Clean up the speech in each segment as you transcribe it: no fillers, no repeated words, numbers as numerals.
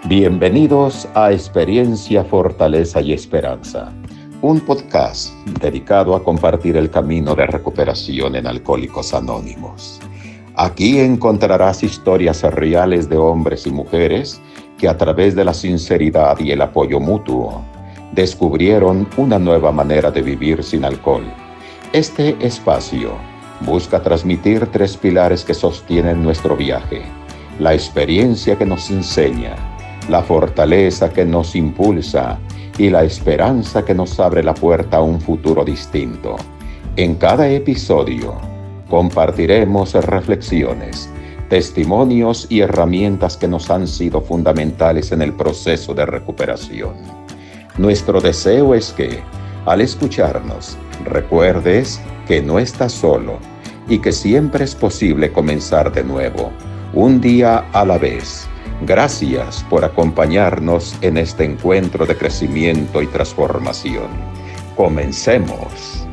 Bienvenidos a Experiencia, Fortaleza y Esperanza, un podcast dedicado a compartir el camino de recuperación en Alcohólicos Anónimos. Aquí encontrarás historias reales de hombres y mujeres que a través de la sinceridad y el apoyo mutuo descubrieron una nueva manera de vivir sin alcohol. Este espacio busca transmitir tres pilares que sostienen nuestro viaje: la experiencia que nos enseña, la fortaleza que nos impulsa y la esperanza que nos abre la puerta a un futuro distinto. En cada episodio compartiremos reflexiones, testimonios y herramientas que nos han sido fundamentales en el proceso de recuperación. Nuestro deseo es que, al escucharnos, recuerdes que no estás solo y que siempre es posible comenzar de nuevo, un día a la vez. Gracias por acompañarnos en este encuentro de crecimiento y transformación. Comencemos.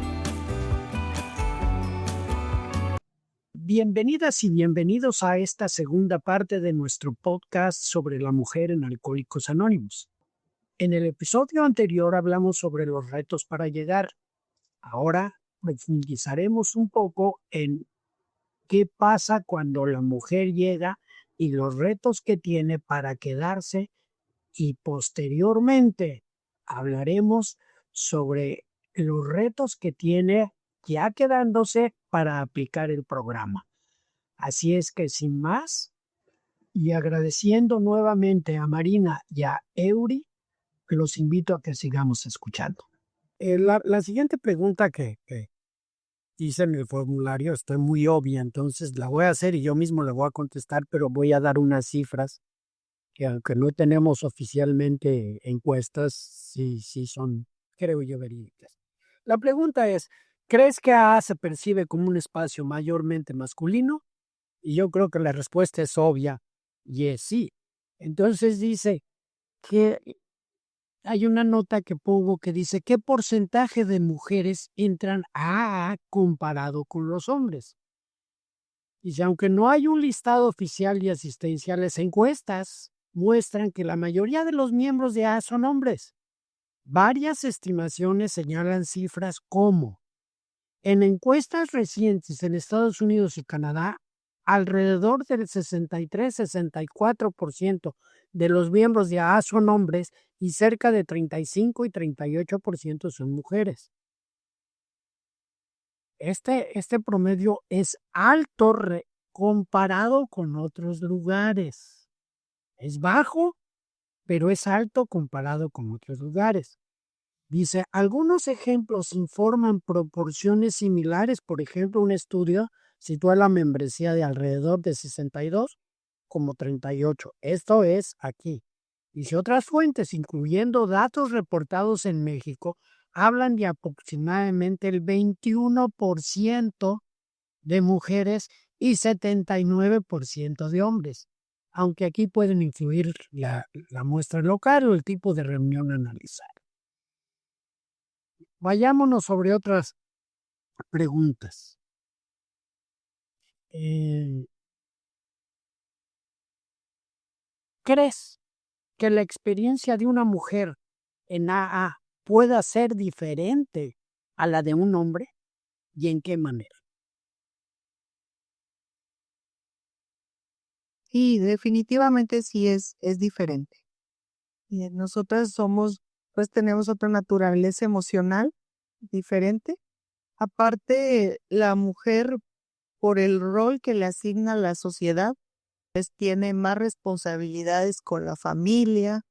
Bienvenidas y bienvenidos a esta segunda parte de nuestro podcast sobre la mujer en Alcohólicos Anónimos. En el episodio anterior hablamos sobre los retos para llegar. Ahora profundizaremos un poco en qué pasa cuando la mujer llega y los retos que tiene para quedarse, y posteriormente hablaremos sobre los retos que tiene ya quedándose para aplicar el programa. Así es que sin más, y agradeciendo nuevamente a Marina y a Eury, los invito a que sigamos escuchando. La siguiente pregunta que hice en el formulario está muy obvia, entonces la voy a hacer y yo mismo la voy a contestar, pero voy a dar unas cifras que, aunque no tenemos oficialmente encuestas, sí son, creo yo, verídicas. La pregunta es, ¿crees que AA se percibe como un espacio mayormente masculino? Y yo creo que la respuesta es obvia y es sí. Entonces dice que hay una nota que pongo que dice, ¿qué porcentaje de mujeres entran a AA comparado con los hombres? Dice, aunque no hay un listado oficial de asistenciales, encuestas muestran que la mayoría de los miembros de AA son hombres. Varias estimaciones señalan cifras como, en encuestas recientes en Estados Unidos y Canadá, alrededor del 63-64% de los miembros de AA son hombres y cerca de 35 y 38% son mujeres. Este promedio es alto comparado con otros lugares. Es bajo, pero es alto comparado con otros lugares. Dice, algunos ejemplos informan proporciones similares. Por ejemplo, un estudio sitúa la membresía de alrededor de 62 como 38. Esto es aquí. Dice, otras fuentes, incluyendo datos reportados en México, hablan de aproximadamente el 21% de mujeres y 79% de hombres, aunque aquí pueden influir la muestra local o el tipo de reunión a analizar. Vayámonos sobre otras preguntas. ¿Crees que la experiencia de una mujer en AA pueda ser diferente a la de un hombre? ¿Y en qué manera? Sí, definitivamente sí es diferente. Nosotras pues tenemos otra naturaleza emocional diferente. Aparte, la mujer, por el rol que le asigna la sociedad, pues tiene más responsabilidades con la familia,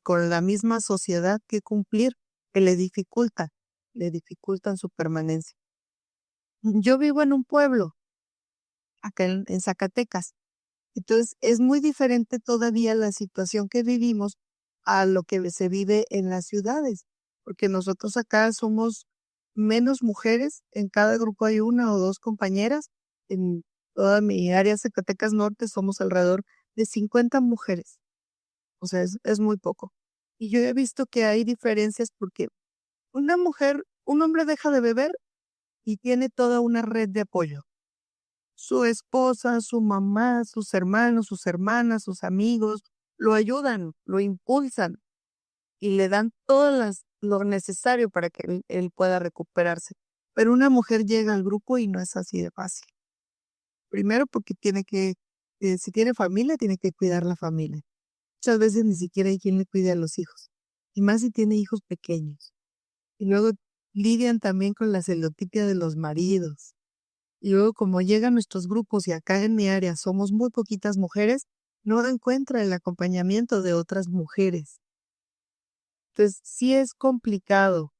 con la misma sociedad que cumplir, que le dificultan su permanencia. Yo vivo en un pueblo, acá en Zacatecas. Entonces, es muy diferente todavía la situación que vivimos a lo que se vive en las ciudades, porque nosotros acá somos menos mujeres, en cada grupo hay una o dos compañeras. En toda mi área Zacatecas Norte somos alrededor de 50 mujeres, o sea, es muy poco. Y yo he visto que hay diferencias porque un hombre deja de beber y tiene toda una red de apoyo. Su esposa, su mamá, sus hermanos, sus hermanas, sus amigos, lo ayudan, lo impulsan y le dan lo necesario para que él pueda recuperarse. Pero una mujer llega al grupo y no es así de fácil. Primero porque si tiene familia, tiene que cuidar la familia. Muchas veces ni siquiera hay quien le cuide a los hijos. Y más si tiene hijos pequeños. Y luego lidian también con la celotipia de los maridos. Y luego como llegan nuestros grupos y acá en mi área somos muy poquitas mujeres, no encuentra el acompañamiento de otras mujeres. Entonces sí es complicado.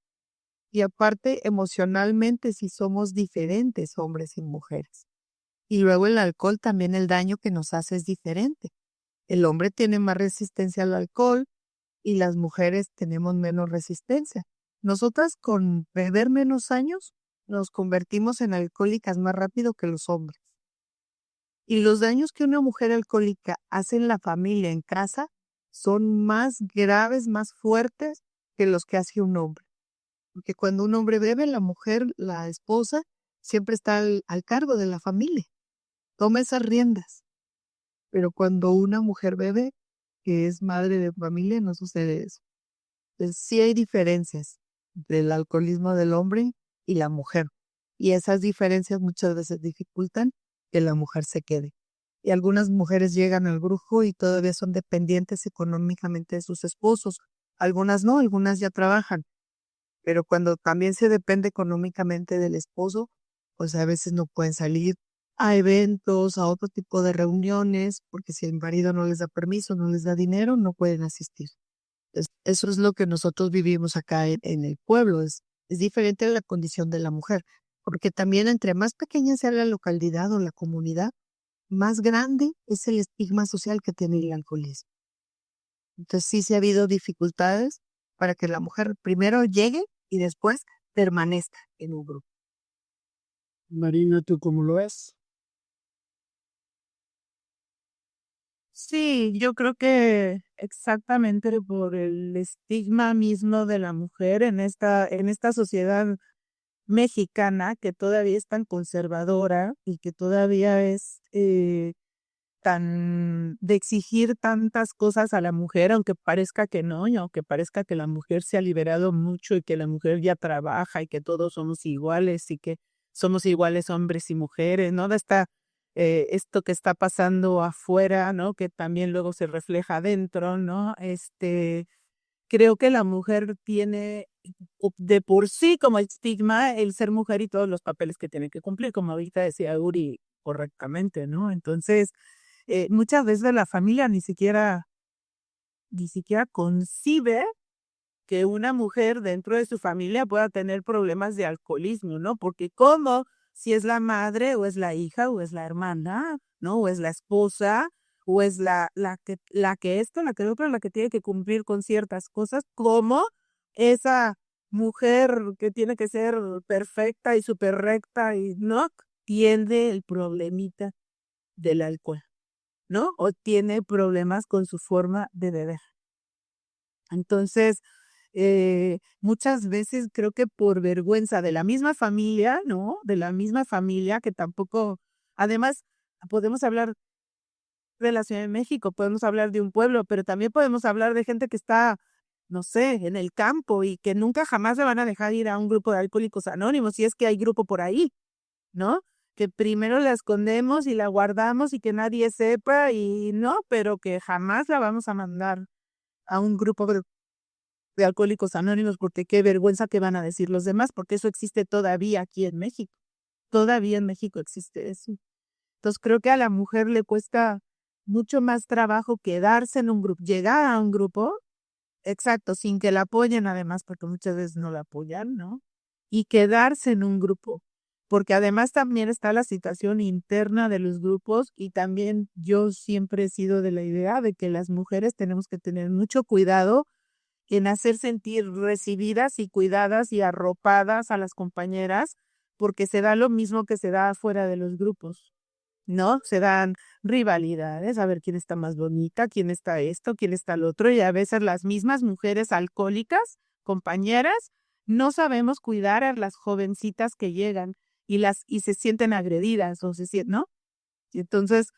Y aparte emocionalmente sí somos diferentes hombres y mujeres. Y luego el alcohol también el daño que nos hace es diferente. El hombre tiene más resistencia al alcohol y las mujeres tenemos menos resistencia. Nosotras con beber menos años nos convertimos en alcohólicas más rápido que los hombres. Y los daños que una mujer alcohólica hace en la familia, en casa, son más graves, más fuertes que los que hace un hombre. Porque cuando un hombre bebe, la mujer, la esposa, siempre está al cargo de la familia. Toma esas riendas. Pero cuando una mujer bebe, que es madre de familia, no sucede eso. Entonces, sí hay diferencias del alcoholismo del hombre y la mujer. Y esas diferencias muchas veces dificultan que la mujer se quede. Y algunas mujeres llegan al grupo y todavía son dependientes económicamente de sus esposos. Algunas no, algunas ya trabajan. Pero cuando también se depende económicamente del esposo, pues a veces no pueden salir a eventos, a otro tipo de reuniones, porque si el marido no les da permiso, no les da dinero, no pueden asistir. Eso es lo que nosotros vivimos acá en el pueblo. Es diferente a la condición de la mujer, porque también entre más pequeña sea la localidad o la comunidad, más grande es el estigma social que tiene el alcoholismo. Entonces sí se ha habido dificultades para que la mujer primero llegue y después permanezca en un grupo. Marina, ¿tú cómo lo ves? Sí, yo creo que exactamente por el estigma mismo de la mujer en esta sociedad mexicana que todavía es tan conservadora y que todavía es tan de exigir tantas cosas a la mujer, aunque parezca que no, y aunque parezca que la mujer se ha liberado mucho y que la mujer ya trabaja y que todos somos iguales y que somos iguales hombres y mujeres, ¿no? Esto que está pasando afuera, ¿no? Que también luego se refleja adentro, ¿no? Creo que la mujer tiene de por sí como estigma el ser mujer y todos los papeles que tiene que cumplir, como ahorita decía Uri correctamente, ¿no? Entonces, muchas veces la familia ni siquiera concibe que una mujer dentro de su familia pueda tener problemas de alcoholismo, ¿no? Porque ¿cómo? Si es la madre o es la hija o es la hermana, ¿no? O es la esposa o es la que otra, la que tiene que cumplir con ciertas cosas, como esa mujer que tiene que ser perfecta y súper recta y no tiene el problemita del alcohol, ¿no? O tiene problemas con su forma de beber. Entonces, muchas veces creo que por vergüenza de la misma familia, ¿no? De la misma familia que tampoco, además, podemos hablar de la Ciudad de México, podemos hablar de un pueblo, pero también podemos hablar de gente que está, no sé, en el campo y que nunca jamás le van a dejar ir a un grupo de alcohólicos anónimos, si es que hay grupo por ahí, ¿no? Que primero la escondemos y la guardamos y que nadie sepa y no, pero que jamás la vamos a mandar a un grupo de alcohólicos anónimos, porque qué vergüenza que van a decir los demás, porque eso existe todavía aquí en México. Todavía en México existe eso. Entonces creo que a la mujer le cuesta mucho más trabajo quedarse en un grupo, llegar a un grupo, exacto, sin que la apoyen además, porque muchas veces no la apoyan, ¿no? Y quedarse en un grupo, porque además también está la situación interna de los grupos y también yo siempre he sido de la idea de que las mujeres tenemos que tener mucho cuidado en hacer sentir recibidas y cuidadas y arropadas a las compañeras, porque se da lo mismo que se da afuera de los grupos, ¿no? Se dan rivalidades, a ver quién está más bonita, quién está esto, quién está el otro, y a veces las mismas mujeres alcohólicas, compañeras, no sabemos cuidar a las jovencitas que llegan y se sienten agredidas o ¿no? Y entonces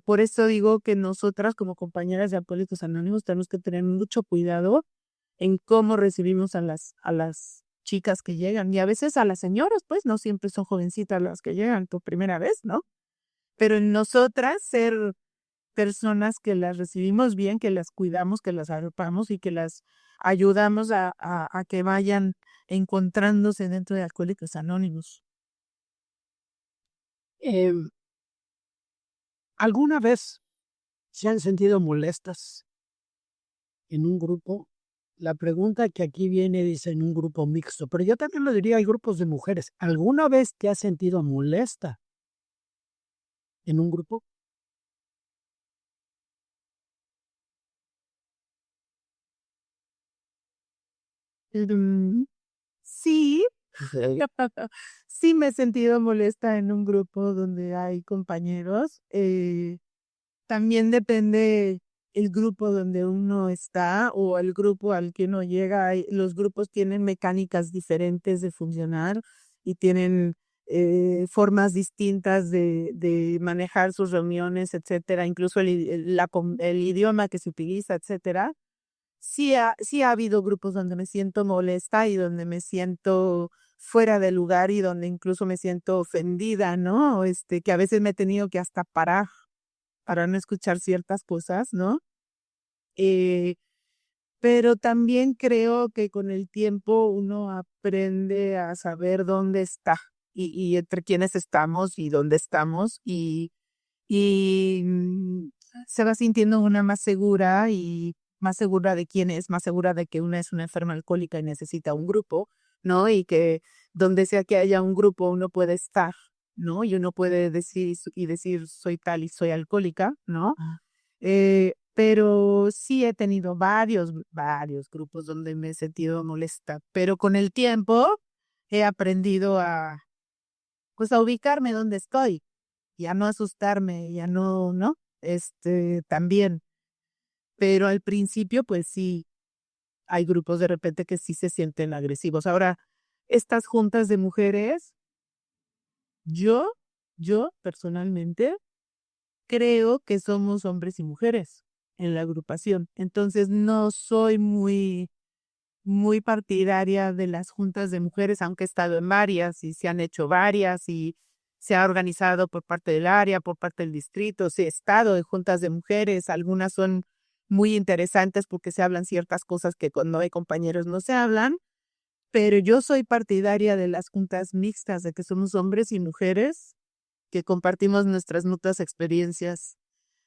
Por eso digo que nosotras como compañeras de Alcohólicos Anónimos tenemos que tener mucho cuidado en cómo recibimos a las chicas que llegan y a veces a las señoras, pues no siempre son jovencitas las que llegan por primera vez, ¿no? Pero en nosotras ser personas que las recibimos bien, que las cuidamos, que las arropamos y que las ayudamos a que vayan encontrándose dentro de Alcohólicos Anónimos. Em, ¿Alguna vez se han sentido molestas en un grupo? La pregunta que aquí viene dice en un grupo mixto, pero yo también lo diría, hay grupos de mujeres. ¿Alguna vez te has sentido molesta en un grupo? Sí, sí me he sentido molesta en un grupo donde hay compañeros. También depende el grupo donde uno está o el grupo al que uno llega. Los grupos tienen mecánicas diferentes de funcionar y tienen formas distintas de manejar sus reuniones, etcétera. Incluso el idioma que se utiliza, etcétera. Sí ha habido grupos donde me siento molesta y donde me siento fuera de lugar y donde incluso me siento ofendida, ¿no? Que a veces me he tenido que hasta parar para no escuchar ciertas cosas, ¿no? Eh, pero también creo que con el tiempo uno aprende a saber dónde está y entre quiénes estamos y dónde estamos y se va sintiendo una más segura y más segura de quién es, más segura de que una es una enferma alcohólica y necesita un grupo, ¿no? Y que donde sea que haya un grupo uno puede estar, ¿no? Y uno puede decir soy tal y soy alcohólica, ¿no? Pero sí he tenido varios grupos donde me he sentido molesta, pero con el tiempo he aprendido pues a ubicarme donde estoy y a no asustarme y a no, también. Pero al principio, pues sí, hay grupos de repente que sí se sienten agresivos. Ahora, estas juntas de mujeres, yo, yo personalmente creo que somos hombres y mujeres en la agrupación. Entonces no soy muy partidaria de las juntas de mujeres, aunque he estado en varias y se han hecho varias y se ha organizado por parte del área, por parte del distrito. Sí, he estado en juntas de mujeres, algunas son muy interesantes porque se hablan ciertas cosas que cuando hay compañeros no se hablan, pero yo soy partidaria de las juntas mixtas, de que somos hombres y mujeres que compartimos nuestras mutuas experiencias,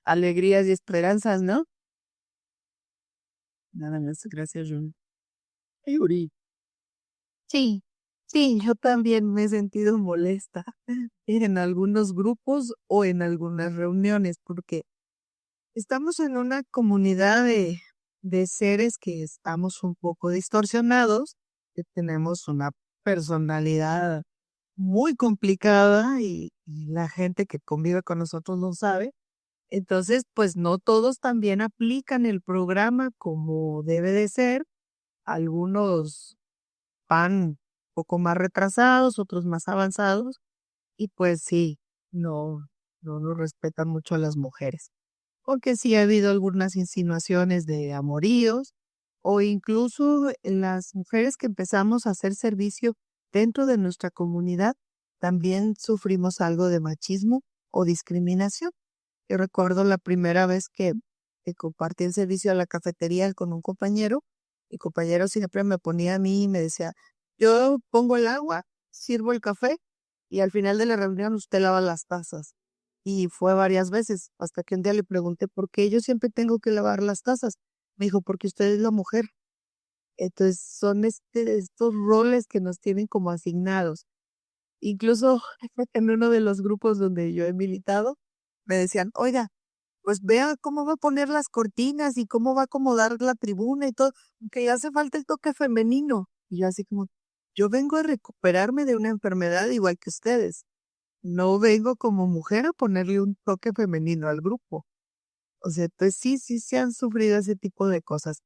alegrías y esperanzas, ¿no? Nada más, gracias, Jun. Yuri, Sí, sí, yo también me he sentido molesta en algunos grupos o en algunas reuniones, porque estamos en una comunidad de seres que estamos un poco distorsionados, que tenemos una personalidad muy complicada y la gente que convive con nosotros lo sabe. Entonces, pues no todos también aplican el programa como debe de ser. Algunos van un poco más retrasados, otros más avanzados, y pues sí, no, no nos respetan mucho a las mujeres. Porque sí ha habido algunas insinuaciones de amoríos, o incluso en las mujeres que empezamos a hacer servicio dentro de nuestra comunidad, también sufrimos algo de machismo o discriminación. Yo recuerdo la primera vez que compartí el servicio a la cafetería con un compañero. Mi compañero siempre me ponía a mí y me decía, yo pongo el agua, sirvo el café y al final de la reunión usted lava las tazas. Y fue varias veces, hasta que un día le pregunté por qué yo siempre tengo que lavar las tazas. Me dijo, porque usted es la mujer. Entonces son estos roles que nos tienen como asignados. Incluso en uno de los grupos donde yo he militado, me decían, oiga, pues vea cómo va a poner las cortinas y cómo va a acomodar la tribuna y todo, que ya hace falta el toque femenino. Y yo así como, yo vengo a recuperarme de una enfermedad igual que ustedes. No vengo como mujer a ponerle un toque femenino al grupo. O sea, entonces sí se han sufrido ese tipo de cosas.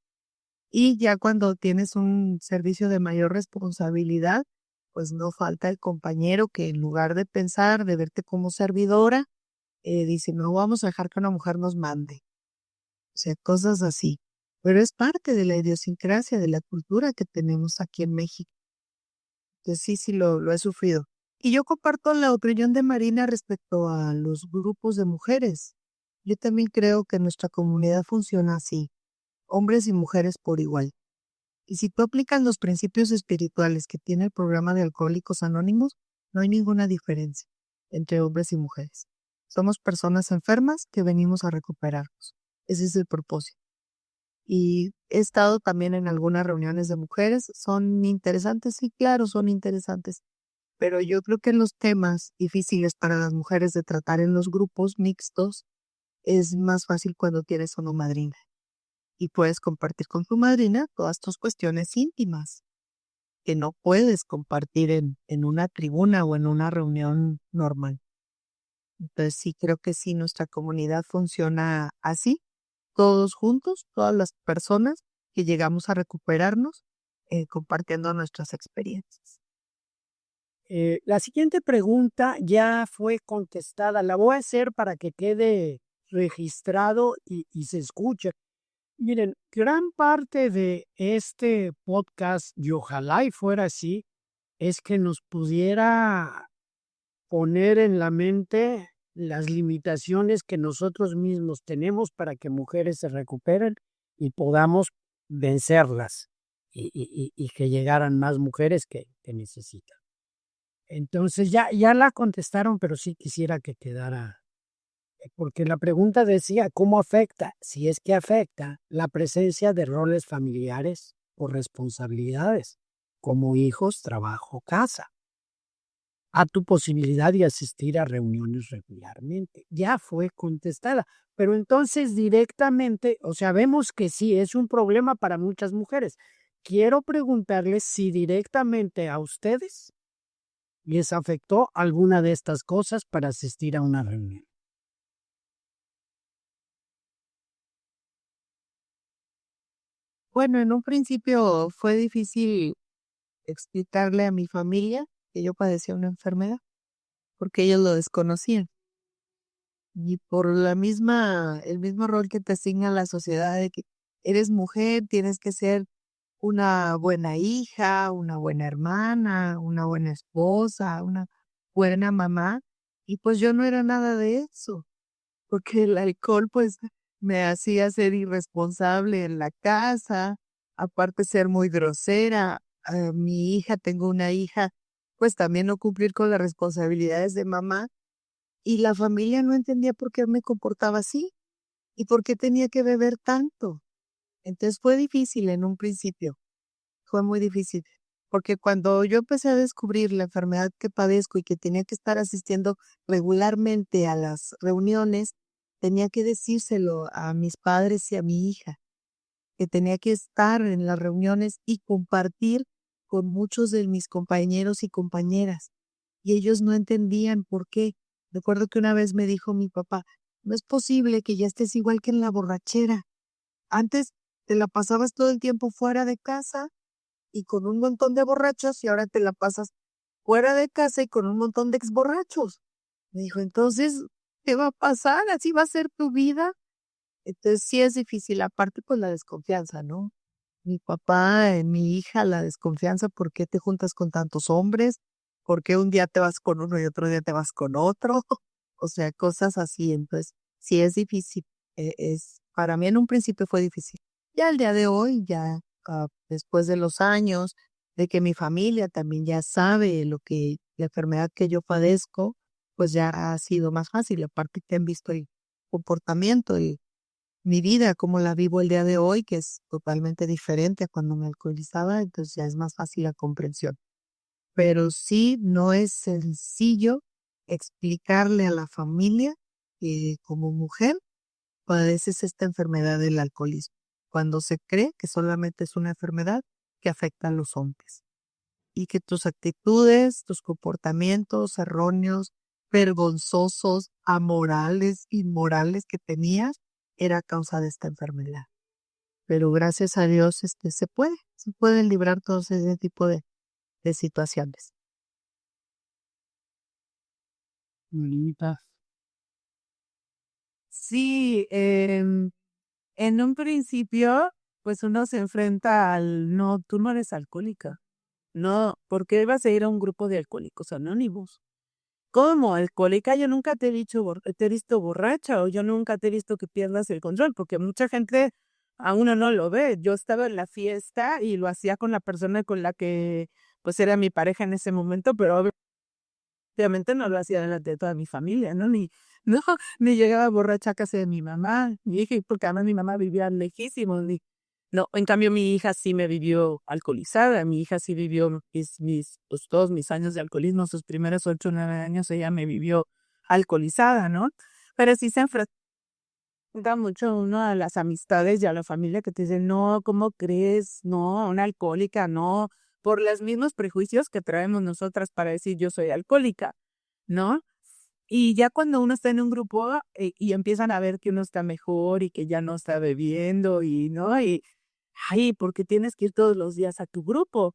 Y ya cuando tienes un servicio de mayor responsabilidad, pues no falta el compañero que en lugar de pensar, de verte como servidora, dicen, no vamos a dejar que una mujer nos mande. O sea, cosas así. Pero es parte de la idiosincrasia, de la cultura que tenemos aquí en México. Entonces sí, lo he sufrido. Y yo comparto la opinión de Marina respecto a los grupos de mujeres. Yo también creo que nuestra comunidad funciona así, hombres y mujeres por igual. Y si tú aplicas los principios espirituales que tiene el programa de Alcohólicos Anónimos, no hay ninguna diferencia entre hombres y mujeres. Somos personas enfermas que venimos a recuperarnos. Ese es el propósito. Y he estado también en algunas reuniones de mujeres. ¿Son interesantes? Sí, claro, son interesantes. Pero yo creo que los temas difíciles para las mujeres de tratar en los grupos mixtos es más fácil cuando tienes una madrina. Y puedes compartir con tu madrina todas tus cuestiones íntimas que no puedes compartir en una tribuna o en una reunión normal. Entonces sí, creo que sí, nuestra comunidad funciona así, todos juntos, todas las personas que llegamos a recuperarnos compartiendo nuestras experiencias. La siguiente pregunta ya fue contestada. La voy a hacer para que quede registrado y se escuche. Miren, gran parte de este podcast, y ojalá y fuera así, es que nos pudiera poner en la mente las limitaciones que nosotros mismos tenemos para que mujeres se recuperen y podamos vencerlas y que llegaran más mujeres que necesitan. Entonces ya la contestaron, pero sí quisiera que quedara, porque la pregunta decía, ¿cómo afecta? Si es que afecta la presencia de roles familiares o responsabilidades, como hijos, trabajo, casa, a tu posibilidad de asistir a reuniones regularmente. Ya fue contestada, pero entonces directamente, o sea, vemos que sí es un problema para muchas mujeres. Quiero preguntarles si directamente a ustedes les afectó alguna de estas cosas para asistir a una reunión. Bueno, en un principio fue difícil explicarle a mi familia que yo padecía una enfermedad, porque ellos lo desconocían. Y por el mismo rol que te asigna la sociedad de que eres mujer, tienes que ser una buena hija, una buena hermana, una buena esposa, una buena mamá. Y pues yo no era nada de eso, porque el alcohol pues me hacía ser irresponsable en la casa, aparte ser muy grosera. Mi hija, tengo una hija, pues también no cumplir con las responsabilidades de mamá y la familia no entendía por qué me comportaba así y por qué tenía que beber tanto. Entonces fue difícil en un principio, fue muy difícil, porque cuando yo empecé a descubrir la enfermedad que padezco y que tenía que estar asistiendo regularmente a las reuniones, tenía que decírselo a mis padres y a mi hija, que tenía que estar en las reuniones y compartir con muchos de mis compañeros y compañeras. Y ellos no entendían por qué. Recuerdo que una vez me dijo mi papá, no es posible que ya estés igual que en la borrachera. Antes te la pasabas todo el tiempo fuera de casa y con un montón de borrachos y ahora te la pasas fuera de casa y con un montón de exborrachos. Me dijo, entonces, ¿qué va a pasar? ¿Así va a ser tu vida? Entonces sí es difícil, aparte pues la desconfianza, ¿no? Mi papá, mi hija, la desconfianza, ¿por qué te juntas con tantos hombres? ¿Por qué un día te vas con uno y otro día te vas con otro? O sea, cosas así. Entonces, sí es difícil. Para mí en un principio fue difícil. Ya al día de hoy, ya después de los años, de que mi familia también ya sabe la enfermedad que yo padezco, pues ya ha sido más fácil. Aparte que han visto el comportamiento y mi vida, como la vivo el día de hoy, que es totalmente diferente a cuando me alcoholizaba, entonces ya es más fácil la comprensión. Pero sí, no es sencillo explicarle a la familia que como mujer padeces esta enfermedad del alcoholismo, cuando se cree que solamente es una enfermedad que afecta a los hombres y que tus actitudes, tus comportamientos erróneos, vergonzosos, amorales, inmorales que tenías era a causa de esta enfermedad. Pero gracias a Dios se pueden librar todos ese tipo de situaciones. Bonita. Sí, en un principio, pues uno se enfrenta al, no, tú no eres alcohólica. No, ¿por qué vas a ir a un grupo de alcohólicos anónimos? ¿Cómo alcohólica? Yo nunca te he dicho, te he visto borracha o yo nunca te he visto que pierdas el control, porque mucha gente a uno no lo ve. Yo estaba en la fiesta y lo hacía con la persona con la que pues era mi pareja en ese momento, pero obviamente no lo hacía delante de toda mi familia, ¿no? No, ni llegaba borracha a casa de mi mamá, mi hija, porque además mi mamá vivía lejísimos, no, en cambio mi hija sí me vivió alcoholizada, mi hija sí vivió pues, todos mis años de alcoholismo, sus primeros 8 o 9 años ella me vivió alcoholizada, ¿no? Pero sí se enfrenta mucho uno a las amistades y a la familia que te dicen, no, ¿cómo crees? No, una alcohólica, no, por los mismos prejuicios que traemos nosotras para decir yo soy alcohólica, ¿no? Y ya cuando uno está en un grupo y empiezan a ver que uno está mejor y que ya no está bebiendo y, ¿no? Y, ay, ¿por qué tienes que ir todos los días a tu grupo?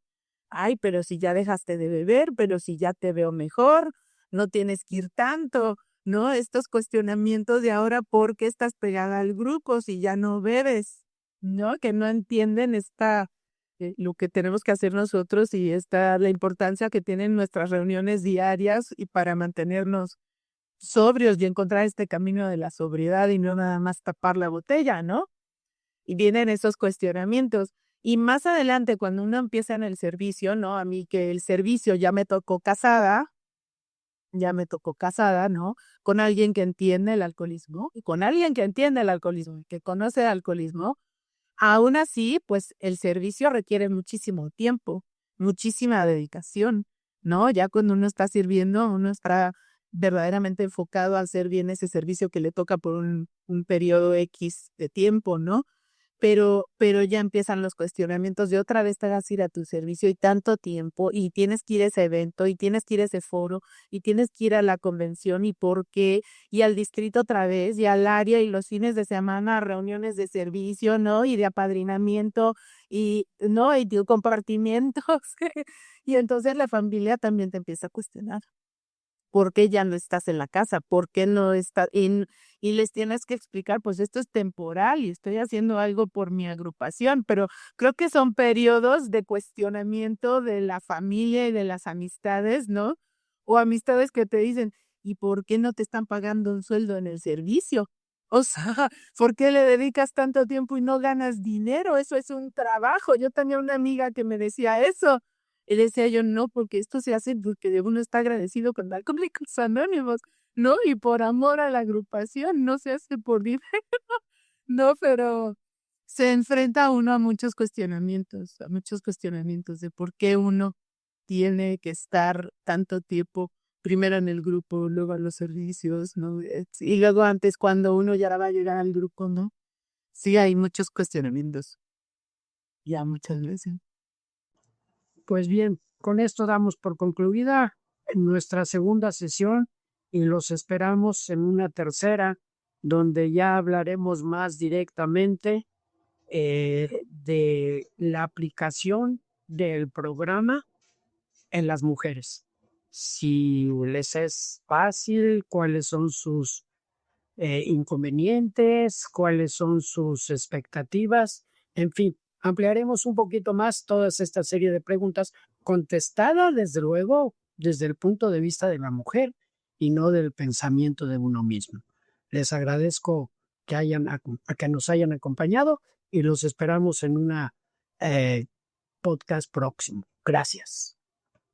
Ay, pero si ya dejaste de beber, pero si ya te veo mejor, no tienes que ir tanto, ¿no? Estos cuestionamientos de ahora, ¿por qué estás pegada al grupo si ya no bebes? ¿No? Que no entienden lo que tenemos que hacer nosotros y la importancia que tienen nuestras reuniones diarias y para mantenernos sobrios y encontrar este camino de la sobriedad y no nada más tapar la botella, ¿no? Y vienen esos cuestionamientos. Y más adelante, cuando uno empieza en el servicio, ¿no? A mí que el servicio ya me tocó casada, ¿no? Con alguien que entiende el alcoholismo, y con alguien que entiende el alcoholismo, y que conoce el alcoholismo, aún así, pues el servicio requiere muchísimo tiempo, muchísima dedicación, ¿no? Ya cuando uno está sirviendo, uno está verdaderamente enfocado a hacer bien ese servicio que le toca por un periodo X de tiempo, ¿no? Pero ya empiezan los cuestionamientos de otra vez te vas a ir a tu servicio y tanto tiempo y tienes que ir a ese evento y tienes que ir a ese foro y tienes que ir a la convención y por qué y al distrito otra vez y al área y los fines de semana reuniones de servicio, ¿no? Y de apadrinamiento y, ¿no? Y de compartimientos. Y entonces la familia también te empieza a cuestionar. ¿Por qué ya no estás en la casa? ¿Por qué no estás? Y les tienes que explicar, pues esto es temporal y estoy haciendo algo por mi agrupación, pero creo que son periodos de cuestionamiento de la familia y de las amistades, ¿no? O amistades que te dicen, ¿y por qué no te están pagando un sueldo en el servicio? O sea, ¿por qué le dedicas tanto tiempo y no ganas dinero? Eso es un trabajo. Yo tenía una amiga que me decía eso. Y decía yo, no, porque esto se hace porque uno está agradecido con Alcohólicos Anónimos, ¿no? Y por amor a la agrupación, no se hace por dinero, no, pero se enfrenta uno a muchos cuestionamientos de por qué uno tiene que estar tanto tiempo, primero en el grupo, luego a los servicios, ¿no? Y luego antes cuando uno ya va a llegar al grupo, ¿no? Sí, hay muchos cuestionamientos, ya muchas veces. Pues bien, con esto damos por concluida nuestra segunda sesión y los esperamos en una tercera, donde ya hablaremos más directamente de la aplicación del programa en las mujeres. Si les es fácil, cuáles son sus inconvenientes, cuáles son sus expectativas, en fin, ampliaremos un poquito más toda esta serie de preguntas contestada, desde luego, desde el punto de vista de la mujer y no del pensamiento de uno mismo. Les agradezco que nos hayan acompañado y los esperamos en una podcast próximo. Gracias.